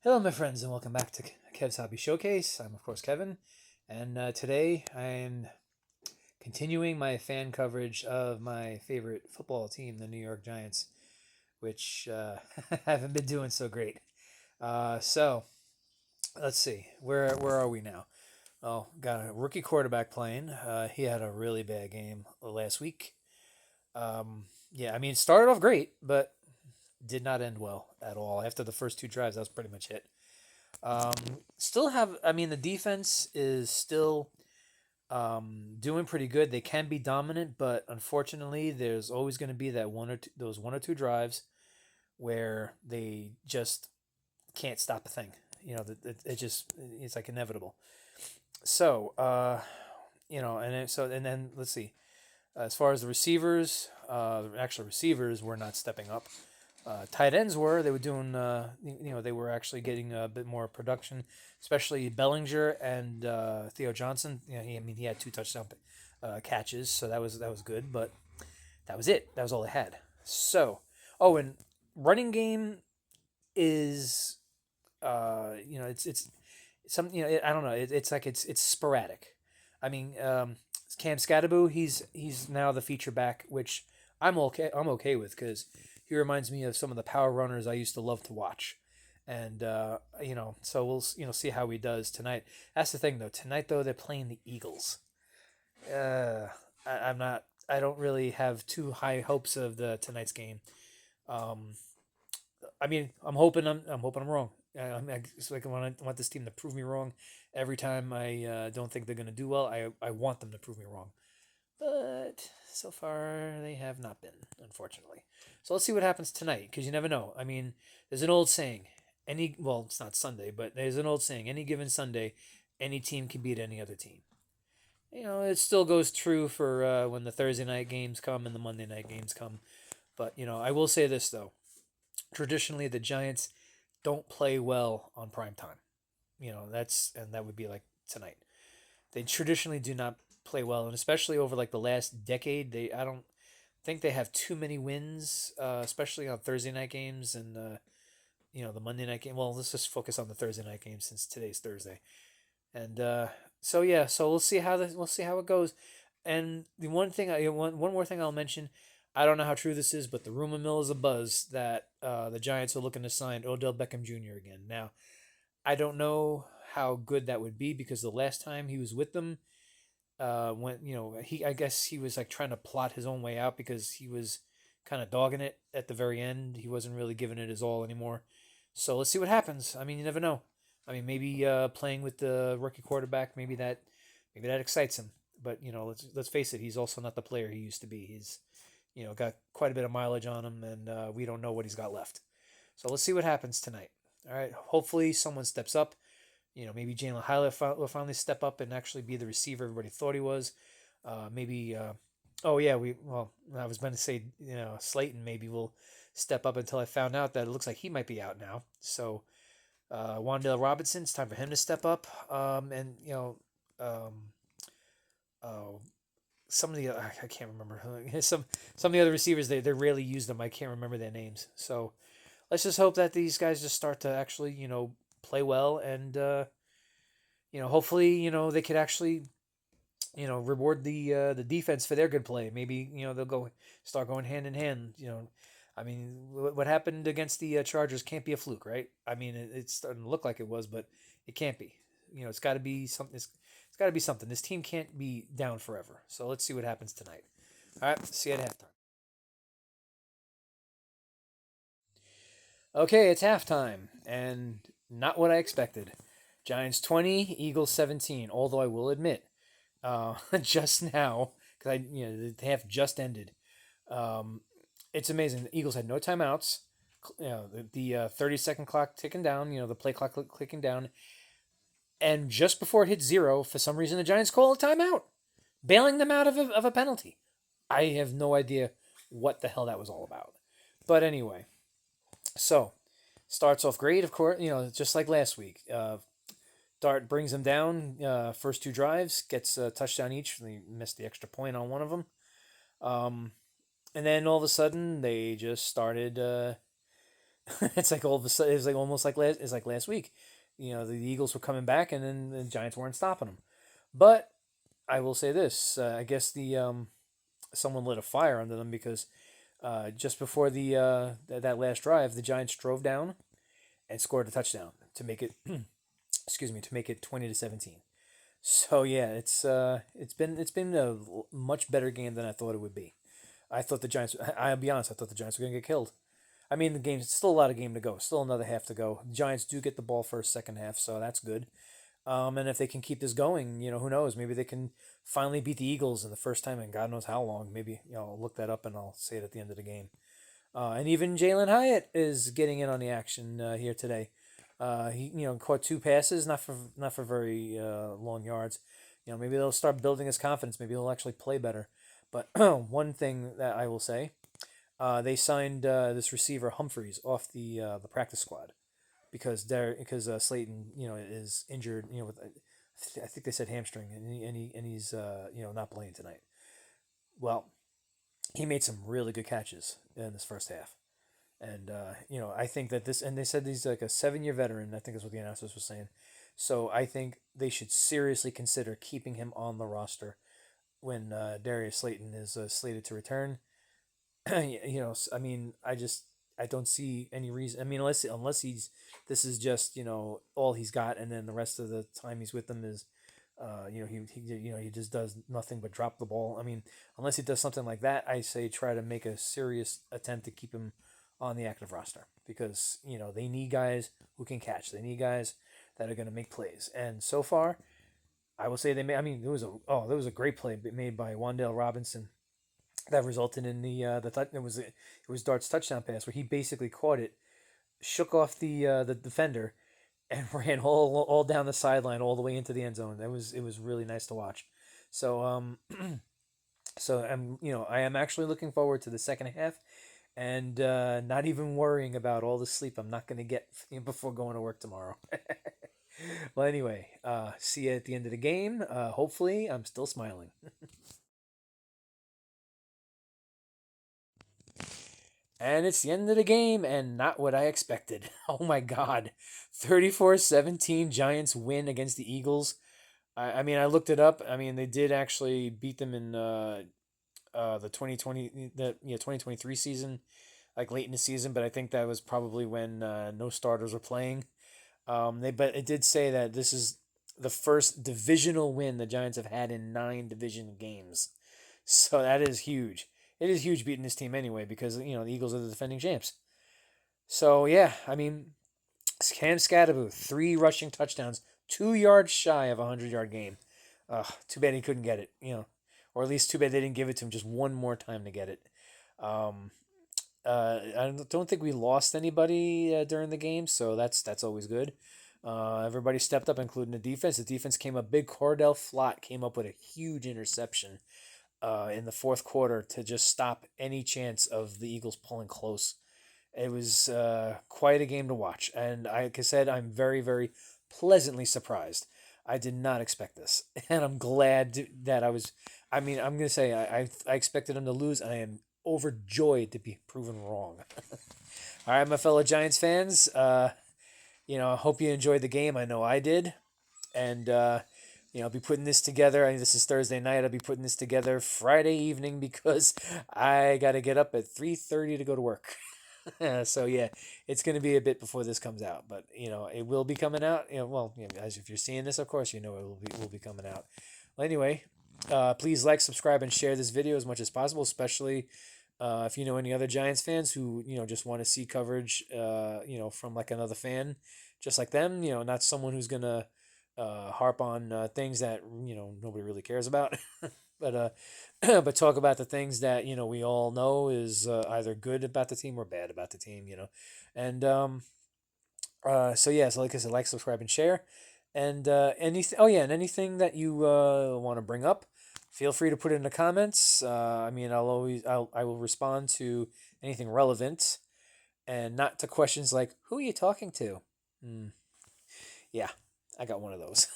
Hello, my friends, and welcome back to Kev's Hobby Showcase. I'm, of course, Kevin, and today I am continuing my fan coverage of my favorite football team, the New York Giants, which haven't been doing so great. So let's see, where are we now? Oh, got a rookie quarterback playing. He had a really bad game last week. Yeah, I mean, it started off great, but did not end well at all. After the first two drives, that was pretty much it. Um, I mean, the defense is still doing pretty good. They can be dominant, but unfortunately, there's always going to be that those one or two drives where they just can't stop a thing. It's like inevitable. So, and then let's see. As far as the receivers, the actual receivers were not stepping up. Tight ends were. They were doing. They were actually getting a bit more production, especially Bellinger and Theo Johnson. He had two touchdown catches, so that was good. But that was it. That was all they had. So, and running game is, it's some. I don't know. It's like it's sporadic. I mean, Cam Scatterbo, he's now the feature back, which I'm okay with because he reminds me of some of the power runners I used to love to watch. And so we'll see how he does tonight. That's the thing though. Tonight though they're playing the Eagles. Uh, I'm not. I don't really have too high hopes of the tonight's game. Um, I mean, I'm hoping I'm wrong. It's like I want this team to prove me wrong every time I don't think they're gonna do well. I want them to prove me wrong, but so far they have not been, unfortunately. So let's see what happens tonight, because you never know. I mean, there's an old saying, it's not Sunday, but there's an old saying, any given Sunday, any team can beat any other team. It still goes true for when the Thursday night games come and the Monday night games come. But I will say this though: traditionally, the Giants don't play well on prime time. That would be like tonight. They traditionally do not play well, and especially over like the last decade, I don't think they have too many wins, especially on Thursday night games and the Monday night game. Well, let's just focus on the Thursday night game since today's Thursday. And so we'll see how it goes. And the one more thing I'll mention, I don't know how true this is, but the rumor mill is a buzz that the Giants are looking to sign Odell Beckham Jr. again. Now, I don't know how good that would be because the last time he was with them, when I guess he was like trying to plot his own way out because he was kind of dogging it at the very end. He wasn't really giving it his all anymore. So let's see what happens. I mean, you never know. I mean, maybe playing with the rookie quarterback, maybe that excites him. But let's face it, he's also not the player he used to be. He's got quite a bit of mileage on him, and we don't know what he's got left. So let's see what happens tonight. All right. Hopefully, someone steps up. Maybe Jalen Hylett will finally step up and actually be the receiver everybody thought he was. Maybe. Oh yeah, I was going to say Slayton maybe will step up until I found out that it looks like he might be out now. So Wan'Dale Robinson, it's time for him to step up. And um, oh, some of the I can't remember some of the other receivers they rarely use them. I can't remember their names. So let's just hope that these guys just start to actually play well and hopefully they could actually reward the defense for their good play. Maybe they'll start going hand in hand. I mean, what happened against the Chargers can't be a fluke, right? I mean, it's starting to look like it was, but it can't be. It's got to be something. It's got to be something. This team can't be down forever. So let's see what happens tonight. All right, see you at halftime. Okay, it's halftime, and not what I expected. Giants 20, Eagles 17. Although I will admit, just now, because the half just ended. Um, it's amazing. The Eagles had no timeouts. The 30-second clock ticking down. The play clock clicking down, and just before it hit zero, for some reason the Giants call a timeout, bailing them out of a penalty. I have no idea what the hell that was all about. But anyway, so starts off great, of course. Just like last week. Dart brings them down. First two drives, gets a touchdown each. They missed the extra point on one of them. Um, and then all of a sudden, they just started It's like all of a sudden, it's like almost like last week. The Eagles were coming back, and then the Giants weren't stopping them. But I will say this: I guess the someone lit a fire under them because just before that last drive, the Giants drove down and scored a touchdown to make it excuse me, to make it 20-17. So yeah, it's been a much better game than I thought it would be. I thought the Giants. I'll be honest. I thought the Giants were going to get killed. I mean, the game's still a lot of game to go. Still another half to go. The Giants do get the ball first, second half, so that's good. And if they can keep this going, who knows? Maybe they can finally beat the Eagles in the first time in God knows how long. Maybe I'll look that up and I'll say it at the end of the game. And even Jalen Hyatt is getting in on the action here today. He caught two passes, not for very long yards. Maybe they'll start building his confidence. Maybe he'll actually play better. But one thing that I will say, they signed this receiver Humphreys off the practice squad because Slayton is injured. I think they said hamstring, and he's not playing tonight. Well, he made some really good catches in this first half. And I think that and they said he's like a 7-year veteran. I think is what the announcers were saying. So I think they should seriously consider keeping him on the roster when Darius Slayton is slated to return. I mean, I don't see any reason. I mean, unless this is just all he's got, and then the rest of the time he's with them is, he just does nothing but drop the ball. I mean, unless he does something like that, I say try to make a serious attempt to keep him on the active roster because they need guys who can catch. They need guys that are going to make plays. And so far, I will say they made. I mean, there was a great play made by Wandale Robinson that resulted in it was Dart's touchdown pass where he basically caught it, shook off the defender, and ran all down the sideline all the way into the end zone. It was really nice to watch. So I am actually looking forward to the second half, and not even worrying about all the sleep I'm not going to get before going to work tomorrow. Well, anyway, see you at the end of the game. Hopefully, I'm still smiling. And it's the end of the game, and not what I expected. Oh my God. 34-17 Giants win against the Eagles. I mean, I looked it up. I mean, they did actually beat them in the 2023 season, like late in the season, but I think that was probably when no starters were playing. But it did say that this is the first divisional win the Giants have had in 9 division games. So that is huge. It is huge beating this team anyway because the Eagles are the defending champs. So yeah, I mean, Cam Scatterbo, 3 rushing touchdowns, 2 yards shy of a 100-yard game. Too bad he couldn't get it. Or at least too bad they didn't give it to him just one more time to get it. Um, I don't think we lost anybody during the game, so that's always good. Everybody stepped up, including the defense. The defense came up big. Cordell Flott came up with a huge interception in the fourth quarter to just stop any chance of the Eagles pulling close. It was quite a game to watch, and like I said, I'm very, very pleasantly surprised. I did not expect this, and I'm glad that I was. I mean, I'm gonna say I expected them to lose, and I am overjoyed to be proven wrong. All right, my fellow Giants fans. I hope you enjoyed the game. I know I did, and I'll be putting this together. I mean, this is Thursday night. I'll be putting this together Friday evening because I got to get up at 3:30 to go to work. So yeah, it's going to be a bit before this comes out, but it will be coming out. Well, as if you're seeing this, of course, it will be coming out. Well, anyway, please like, subscribe, and share this video as much as possible, especially if you know any other Giants fans who just want to see coverage, from like another fan, just like them. Not someone who's gonna harp on things that nobody really cares about, but but talk about the things that we all know is either good about the team or bad about the team. And so yeah, so like I said, like, subscribe, and share, and anything. Oh yeah, and anything that you want to bring up, feel free to put it in the comments. I mean, I will respond to anything relevant, and not to questions like who are you talking to. Yeah, I got one of those.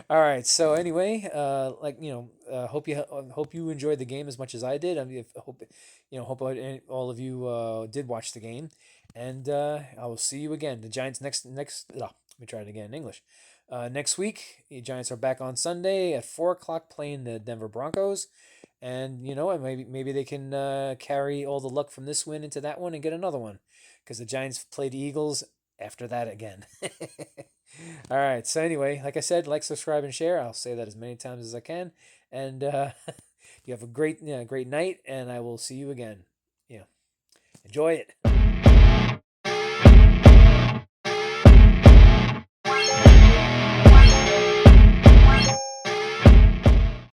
All right. So anyway, hope you enjoyed the game as much as I did. I mean, hope all of you did watch the game, and I will see you again. The Giants next. Let me try it again in English. Next week, the Giants are back on Sunday at 4 o'clock playing the Denver Broncos, and maybe they can carry all the luck from this win into that one and get another one, because the Giants play the Eagles after that again. All right. So anyway, like I said, like, subscribe, and share. I'll say that as many times as I can. And you have a great night, and I will see you again. Yeah. Enjoy it.